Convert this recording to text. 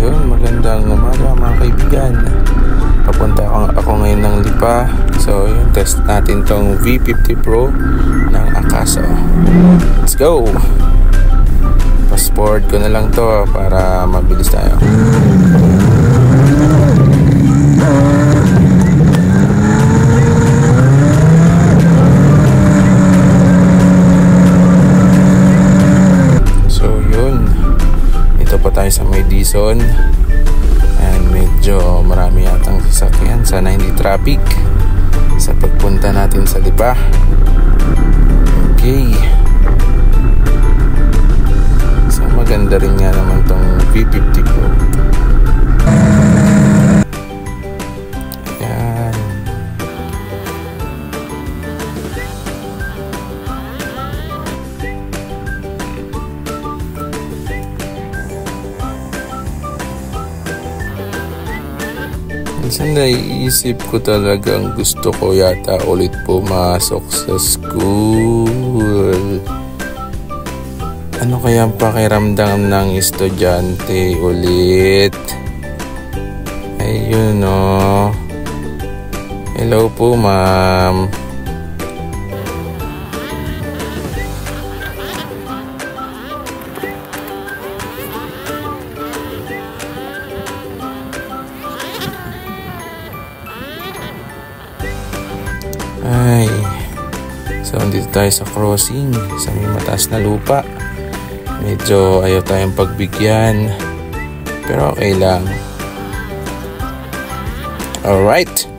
Yun, magandang umaga mga kaibigan. Papunta ako ngayon ng Lipa. So yun, test natin tong V50 Pro ng Akaso. Let's go! Passport ko na lang to para mabilis tayo. So yun, ito pa tayo sa May Dizon. And medyo marami yatang sasakyan. Sana hindi traffic sa pagpunta natin sa Lipa. Okay. So maganda rin nga naman tong V50 Pro. Ayan. Minsan naiisip ko talagang gusto ko yata ulit pumasok sa school. Ano kaya ang pakiramdam ng estudyante ulit? Ayun o. Hello po ma'am. Ay, so dito tayo sa crossing sa may mataas na lupa. Medyo ayaw tayong pagbigyan, pero okay lang. Alright.